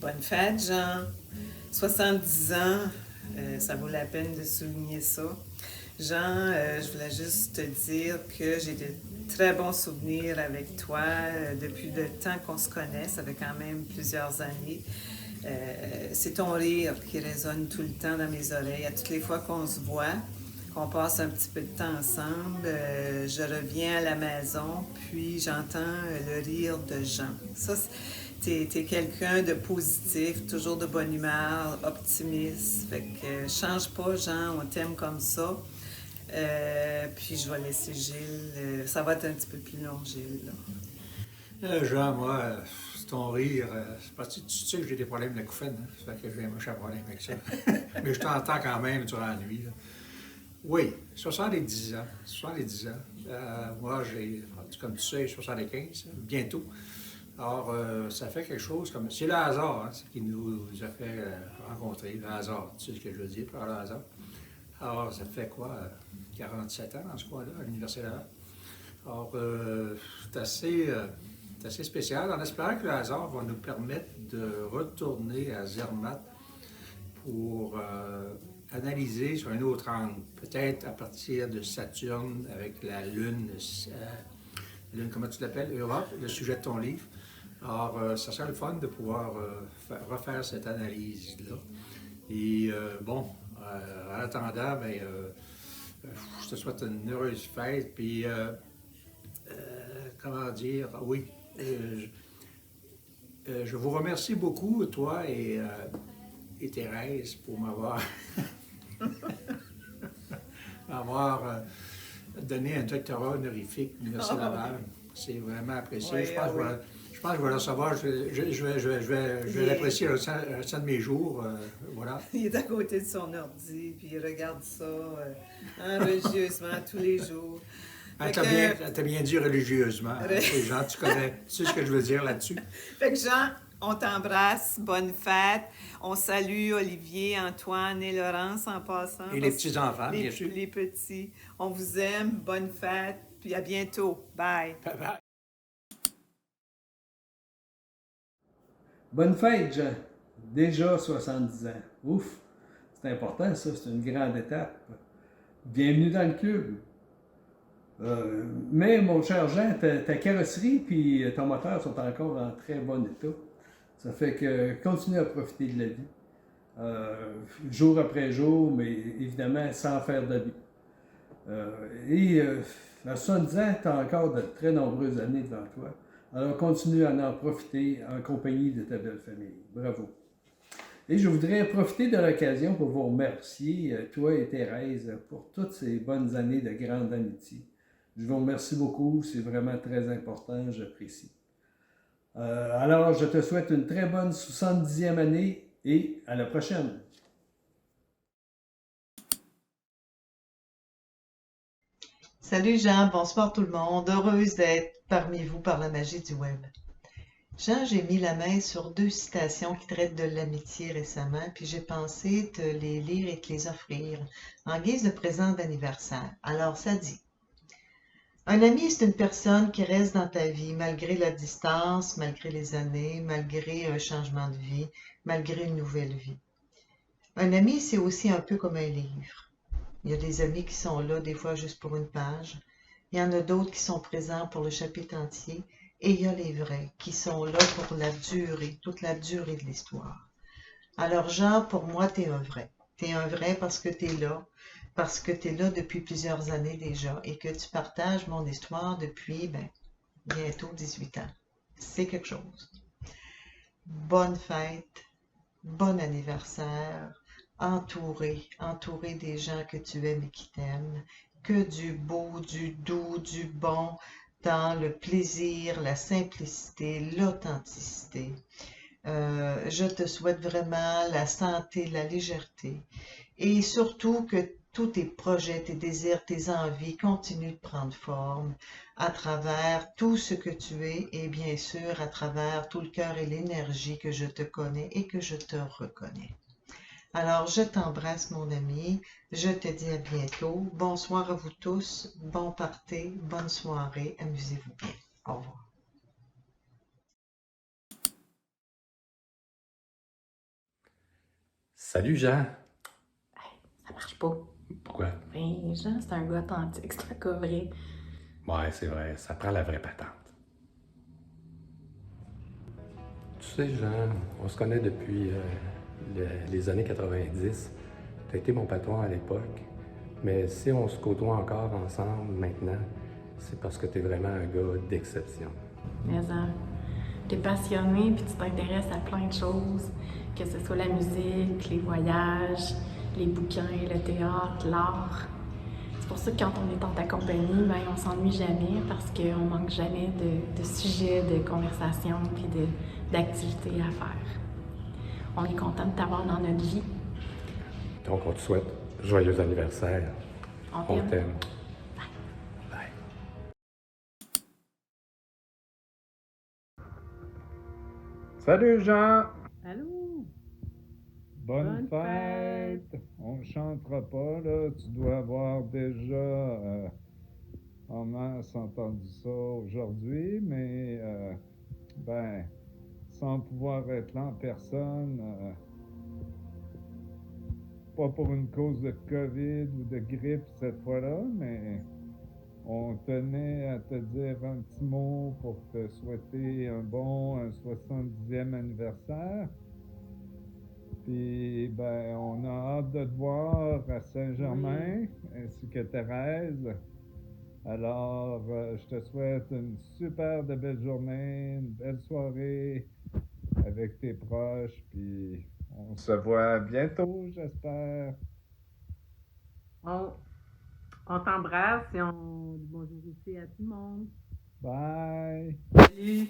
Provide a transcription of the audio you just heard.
Bonne fête, Jean. 70 ans, ça vaut la peine de souligner ça. Jean, je voulais juste te dire que j'ai de très bons souvenirs avec toi depuis le temps qu'on se connaît. Ça fait quand même plusieurs années. C'est ton rire qui résonne tout le temps dans mes oreilles. À toutes les fois qu'on se voit, qu'on passe un petit peu de temps ensemble, je reviens à la maison, puis j'entends le rire de Jean. Ça, t'es quelqu'un de positif, toujours de bonne humeur, optimiste. Fait que change pas, Jean, on t'aime comme ça. Puis je vais laisser Gilles. Ça va être un petit peu plus long, Gilles, là. Jean, moi, c'est ton rire. C'est parce que tu sais que j'ai des problèmes de couffine, hein, ça fait que j'ai un méchant problème avec ça. Mais je t'entends quand même durant la nuit, là. Oui, 70 ans. 70 ans. Moi, j'ai, comme tu sais, 75, bientôt. Alors, ça fait quelque chose comme. C'est le hasard, hein, qui nous a fait rencontrer. Le hasard, tu sais ce que je veux dire par le hasard. Alors, ça fait quoi? 47 ans dans ce coin-là, à l'Université Laval. Alors, c'est assez spécial, en espérant que le hasard va nous permettre de retourner à Zermatt pour analyser sur un autre angle, peut-être à partir de Saturne avec la Lune, comment tu l'appelles, Europe, le sujet de ton livre. Alors, ça serait le fun de pouvoir refaire cette analyse-là. Et bon, en attendant, ben, je te souhaite une heureuse fête, puis comment dire, oui, je vous remercie beaucoup, toi et Thérèse, pour m'avoir donné un doctorat honorifique de l'Université Laval. C'est vraiment apprécié. Oui, Je pense, oui. je pense que je vais le recevoir. Je vais l'apprécier le restant de mes jours. Voilà. Il est à côté de son ordi, puis il regarde ça religieusement tous les jours. Fait T'as bien dit religieusement. Hein? Les gens, tu sais ce que je veux dire là-dessus. Fait que Jean, on t'embrasse, bonne fête. On salue Olivier, Antoine et Laurence en passant. Et les petits-enfants, les, bien sûr. les petits. On vous aime, bonne fête, puis à bientôt. Bye. Bye bye. Bonne fête, Jean. Déjà 70 ans. Ouf, c'est important ça, c'est une grande étape. Bienvenue dans le club. Mais mon cher Jean, ta carrosserie puis ton moteur sont encore en très bon état. Ça fait que continue à profiter de la vie. Jour après jour, mais évidemment sans faire d'abus. À 70 ans, tu as encore de très nombreuses années devant toi. Alors continue à en profiter en compagnie de ta belle famille. Bravo. Et je voudrais profiter de l'occasion pour vous remercier, toi et Thérèse, pour toutes ces bonnes années de grande amitié. Je vous remercie beaucoup, c'est vraiment très important, j'apprécie. Alors, je te souhaite une très bonne 70e année et à la prochaine. Salut Jean, bonsoir tout le monde. Heureuse d'être parmi vous par la magie du web. Jean, j'ai mis la main sur 2 citations qui traitent de l'amitié récemment, puis j'ai pensé te les lire et te les offrir en guise de présent d'anniversaire. Alors, ça dit: un ami, c'est une personne qui reste dans ta vie malgré la distance, malgré les années, malgré un changement de vie, malgré une nouvelle vie. Un ami, c'est aussi un peu comme un livre. Il y a des amis qui sont là des fois juste pour une page. Il y en a d'autres qui sont présents pour le chapitre entier. Et il y a les vrais qui sont là pour la durée, toute la durée de l'histoire. Alors Jean, pour moi, t'es un vrai. T'es un vrai parce que t'es là, parce que t'es là depuis plusieurs années déjà et que tu partages mon histoire depuis, bientôt 18 ans. C'est quelque chose. Bonne fête, bon anniversaire, entouré des gens que tu aimes et qui t'aiment, que du beau, du doux, du bon, dans le plaisir, la simplicité, l'authenticité. Je te souhaite vraiment la santé, la légèreté et surtout que tous tes projets, tes désirs, tes envies continuent de prendre forme à travers tout ce que tu es et bien sûr à travers tout le cœur et l'énergie que je te connais et que je te reconnais. Alors, je t'embrasse, mon ami. Je te dis à bientôt. Bonsoir à vous tous. Bon party, bonne soirée. Amusez-vous bien. Au revoir. Salut Jean. Ça marche pas. Pourquoi? Ben, Jean, c'est un gars authentique, c'est un gars vrai. Ouais, c'est vrai, ça prend la vraie patente. Tu sais, Jean, on se connaît depuis les années 90. Tu as été mon patron à l'époque. Mais si on se côtoie encore ensemble maintenant, c'est parce que tu es vraiment un gars d'exception. Mais t'es passionné puis tu t'intéresses à plein de choses, que ce soit la musique, les voyages, les bouquins, le théâtre, l'art. C'est pour ça que quand on est dans ta compagnie, ben, on s'ennuie jamais parce qu'on manque jamais de sujets, de conversations puis d'activités à faire. On est content de t'avoir dans notre vie. Donc, on te souhaite joyeux anniversaire. On On t'aime. t'aime. Bye. Salut Jean! Allô? Bonne Bonne fête! On ne chantera pas, là. Tu dois avoir déjà en masse entendu ça aujourd'hui, mais ben, sans pouvoir être là en personne, pas pour une cause de COVID ou de grippe cette fois-là, mais on tenait à te dire un petit mot pour te souhaiter un 70e anniversaire. Puis, ben, on a hâte de te voir à Saint-Germain, ainsi que Thérèse. Alors, je te souhaite une super de belle journée, une belle soirée avec tes proches, puis on se voit bientôt, j'espère. On t'embrasse et on dit bonjour aussi à tout le monde. Bye! Salut!